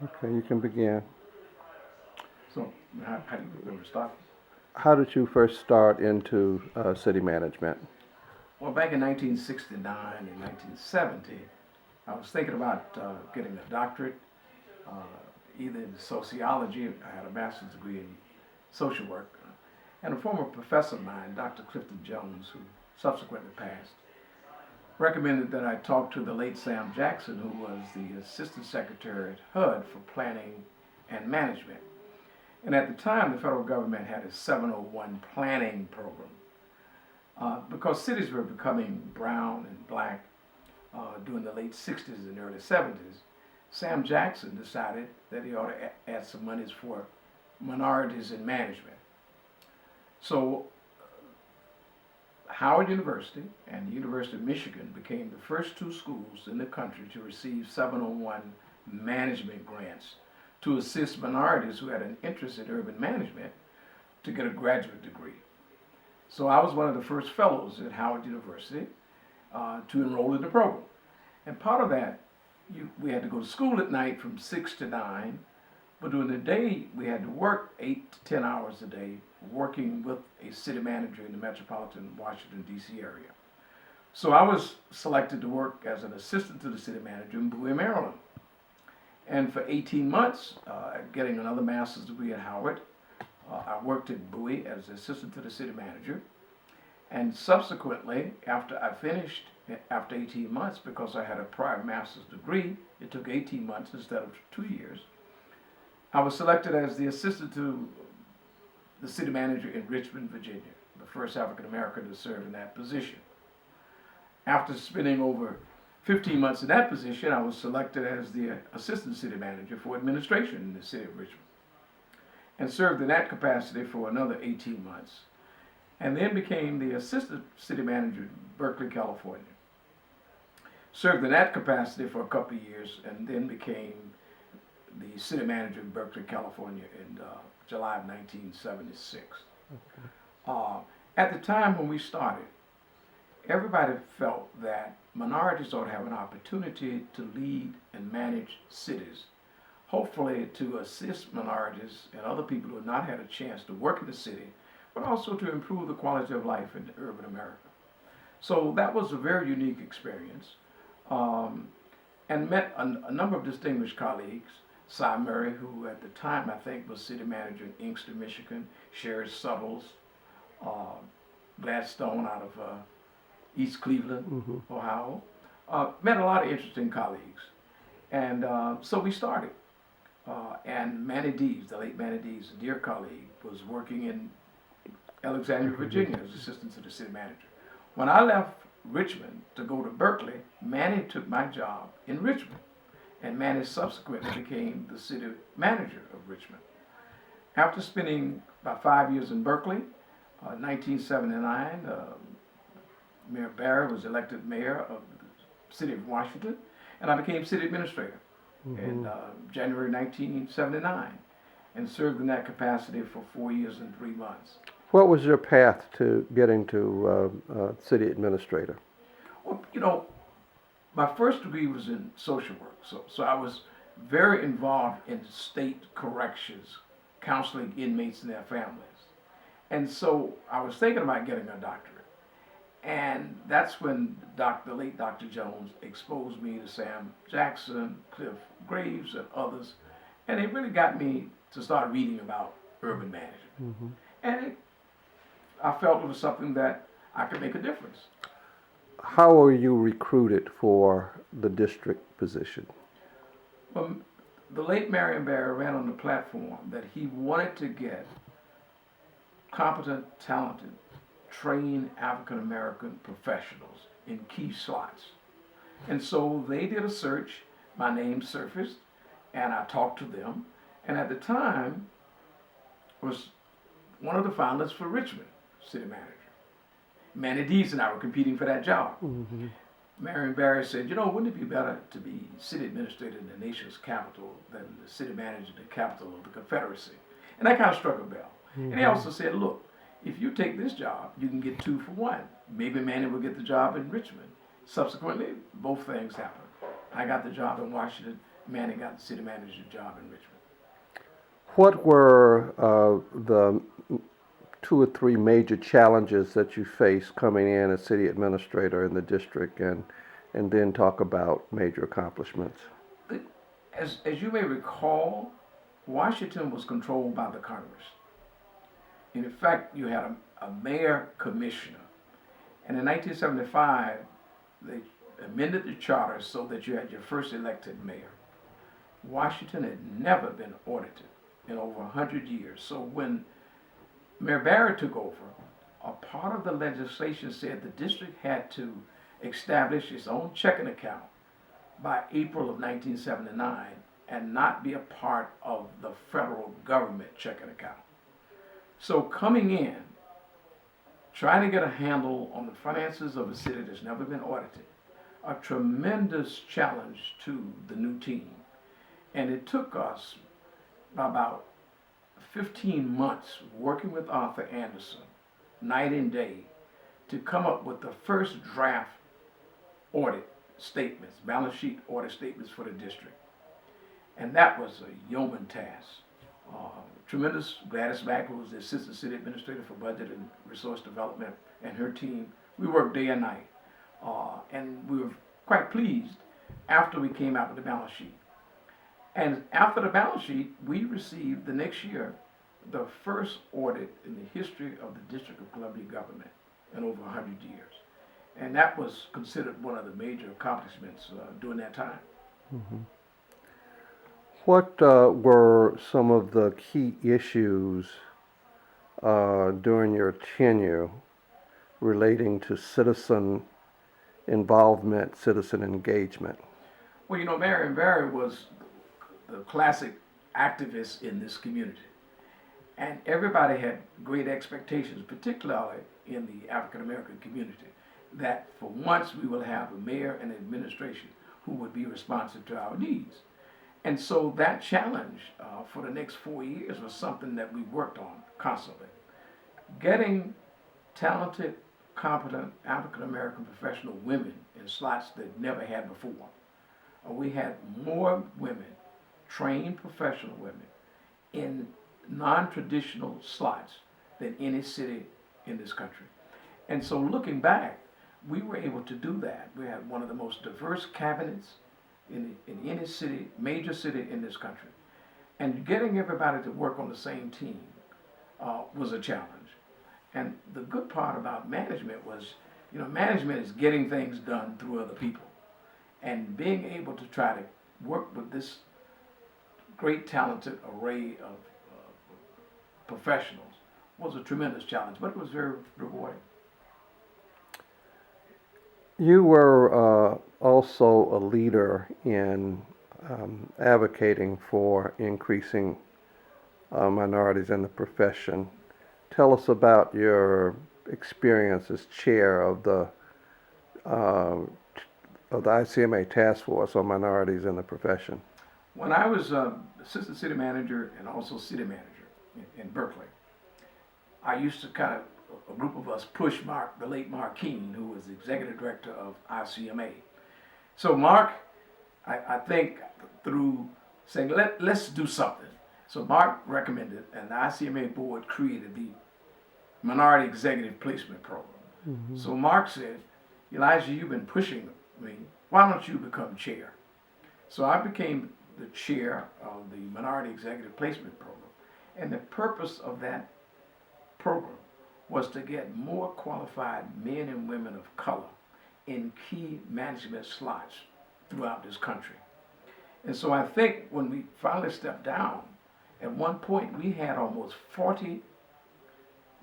Okay, you can begin. So, how do you remember starting? How did you first start into city management? Well, back in 1969 and 1970, I was thinking about getting a doctorate, uh, either in sociology. I had a master's degree in social work, and a former professor of mine, Dr. Clifton Jones, who subsequently passed, recommended that I talk to the late Sam Jackson, who was the assistant secretary at HUD for planning and management. And at the time, the federal government had a 701 planning program. Because cities were becoming brown and black during the late 60s and early 70s, Sam Jackson decided that he ought to add some monies for minorities in management. So Howard University and the University of Michigan became the first two schools in the country to receive 701 management grants to assist minorities who had an interest in urban management to get a graduate degree. So I was one of the first fellows at Howard University to enroll in the program. And part of that, we had to go to school at night from 6 to 9, but during the day we had to work 8 to 10 hours a day working with a city manager in the metropolitan Washington, D.C. area. So I was selected to work as an assistant to the city manager in Bowie, Maryland. And for 18 months, getting another master's degree at Howard, I worked at Bowie as assistant to the city manager. And subsequently, after I finished, after 18 months, because I had a prior master's degree, it took 18 months instead of 2 years, I was selected as the assistant to the city manager in Richmond, Virginia, the first African American to serve in that position. After spending over 15 months in that position, I was selected as the assistant city manager for administration in the city of Richmond and served in that capacity for another 18 months, and then became the assistant city manager in Berkeley, California. Served in that capacity for a couple of years, and then became the city manager in Berkeley, California in July of 1976. At the time when we started, everybody felt that minorities ought to have an opportunity to lead and manage cities, hopefully to assist minorities and other people who have not had a chance to work in the city, but also to improve the quality of life in urban America. So that was a very unique experience, and met a number of distinguished colleagues. Cy Murray, who at the time I think was city manager in Inkster, Michigan, Sherry Suttles, uh, Gladstone out of East Cleveland, Ohio. Met a lot of interesting colleagues. And so we started. And Manny Dees, the late Manny Dees, a dear colleague, was working in Alexandria, Virginia as assistant to the city manager. When I left Richmond to go to Berkeley, Manny took my job in Richmond. And Manny subsequently became the city manager of Richmond. After spending about 5 years in Berkeley, 1979, Mayor Barry was elected mayor of the city of Washington, and I became city administrator in January 1979 and served in that capacity for 4 years and 3 months. What was your path to getting to city administrator? Well, my first degree was in social work, so I was very involved in state corrections, counseling inmates and their families. And so I was thinking about getting a doctorate. And that's when the late Dr. Jones exposed me to Sam Jackson, Cliff Graves, and others. And it really got me to start reading about urban management. And I felt it was something that I could make a difference. How were you recruited for the district position? Well, the late Marion Barry ran on the platform that he wanted to get competent, talented, trained African American professionals in key slots. And so they did a search, my name surfaced, and I talked to them. And at the time, was one of the finalists for Richmond city manager. Manny Dees and I were competing for that job. Marion Barry said, wouldn't it be better to be city administrator in the nation's capital than the city manager in the capital of the Confederacy? And that kind of struck a bell. And he also said, look, if you take this job, you can get 2 for 1. Maybe Manny will get the job in Richmond. Subsequently, both things happened. I got the job in Washington. Manny got the city manager's job in Richmond. What were the two or three major challenges that you faced coming in as city administrator in the district, and then talk about major accomplishments? As you may recall, Washington was controlled by the Congress. In fact, you had a mayor commissioner. And in 1975, they amended the charter so that you had your first elected mayor. Washington had never been audited in over 100 years. So when Mayor Barrett took over, a part of the legislation said the district had to establish its own checking account by April of 1979 and not be a part of the federal government checking account. So coming in, trying to get a handle on the finances of a city that's never been audited, a tremendous challenge to the new team. And it took us about 15 months working with Arthur Anderson, night and day, to come up with the first draft audit statements, balance sheet audit statements for the district. And that was a yeoman task. Tremendous. Gladys Mack, who was the Assistant City Administrator for Budget and Resource Development, and her team, we worked day and night. And we were quite pleased after we came out with the balance sheet. And after the balance sheet, we received the next year the first audit in the history of the District of Columbia government in over 100 years. And that was considered one of the major accomplishments during that time. Mm-hmm. What were some of the key issues during your tenure relating to citizen involvement, citizen engagement? Well, you know, Marion Barry was the classic activist in this community. And everybody had great expectations, particularly in the African American community, that for once we will have a mayor and administration who would be responsive to our needs. And so that challenge for the next 4 years was something that we worked on constantly. Getting talented, competent African American professional women in slots that never had before. We had more women, trained professional women, in non-traditional slots than any city in this country. And so looking back, we were able to do that. We had one of the most diverse cabinets in any city, major city in this country. And getting everybody to work on the same team was a challenge. And the good part about management was, you know, management is getting things done through other people. And being able to try to work with this great talented array of professionals was a tremendous challenge, but it was very rewarding. You were also a leader in advocating for increasing minorities in the profession. Tell us about your experience as chair of the ICMA Task Force on Minorities in the Profession. When I was assistant city manager and also city manager in Berkeley, I used to kind of, a group of us push Mark, the late Mark Keene, who was the executive director of ICMA. So Mark, I think through saying, let's do something. So Mark recommended, and the ICMA board created the Minority Executive Placement Program. Mm-hmm. So Mark said, Elijah, you've been pushing me, why don't you become chair? So I became the chair of the Minority Executive Placement Program. And the purpose of that program was to get more qualified men and women of color in key management slots throughout this country. And so I think when we finally stepped down, at one point we had almost 40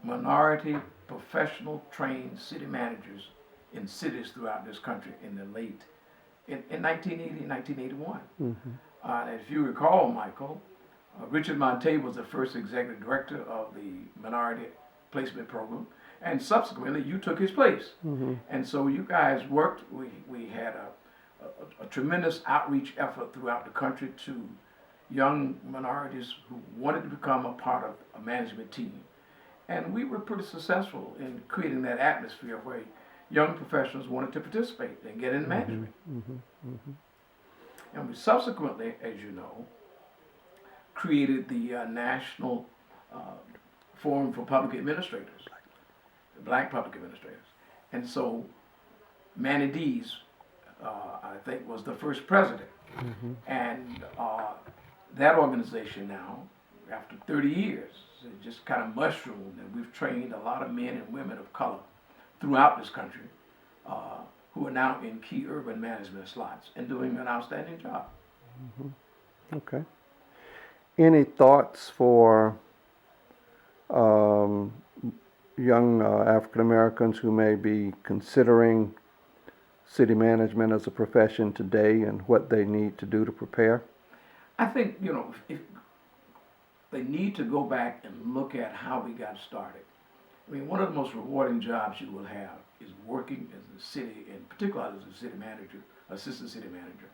minority professional trained city managers in cities throughout this country in 1980, 1981. Mm-hmm. If you recall, Michael, Richard Monte was the first executive director of the Minority Placement Program, and subsequently you took his place. Mm-hmm. And so you guys worked, we had a tremendous outreach effort throughout the country to young minorities who wanted to become a part of a management team. And we were pretty successful in creating that atmosphere where young professionals wanted to participate and get in management. Mm-hmm. Mm-hmm. And we subsequently, as you know, created the National uh, Forum for Public Administrators, the Black Public Administrators. And so Manny Dees, I think, was the first president. And that organization now, after 30 years, it just kind of mushroomed, and we've trained a lot of men and women of color throughout this country who are now in key urban management slots and doing an outstanding job. Okay. Any thoughts for um, young African Americans who may be considering city management as a profession today and what they need to do to prepare? I think, if they need to go back and look at how we got started. I mean, one of the most rewarding jobs you will have is working as a city, and particularly as a city manager, assistant city manager,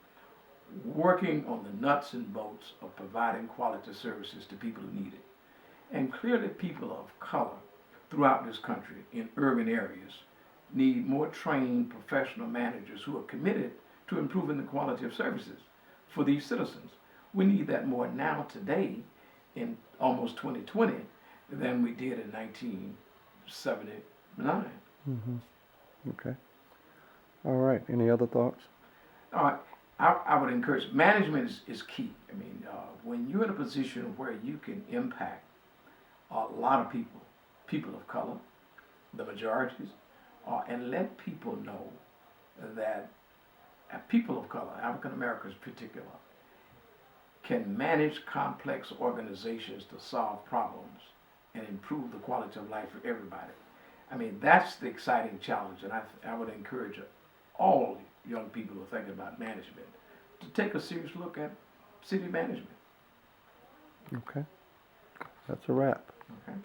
working on the nuts and bolts of providing quality services to people who need it. And clearly people of color throughout this country in urban areas need more trained professional managers who are committed to improving the quality of services for these citizens. We need that more now today in almost 2020 than we did in 1979. Okay. All right. Any other thoughts? I would encourage, management is key. I mean, when you're in a position where you can impact a lot of people of color, the majorities, and let people know that people of color, African Americans in particular, can manage complex organizations to solve problems and improve the quality of life for everybody. I mean, that's the exciting challenge, and I would encourage all young people who are thinking about management to take a serious look at city management. Okay. That's a wrap. Okay.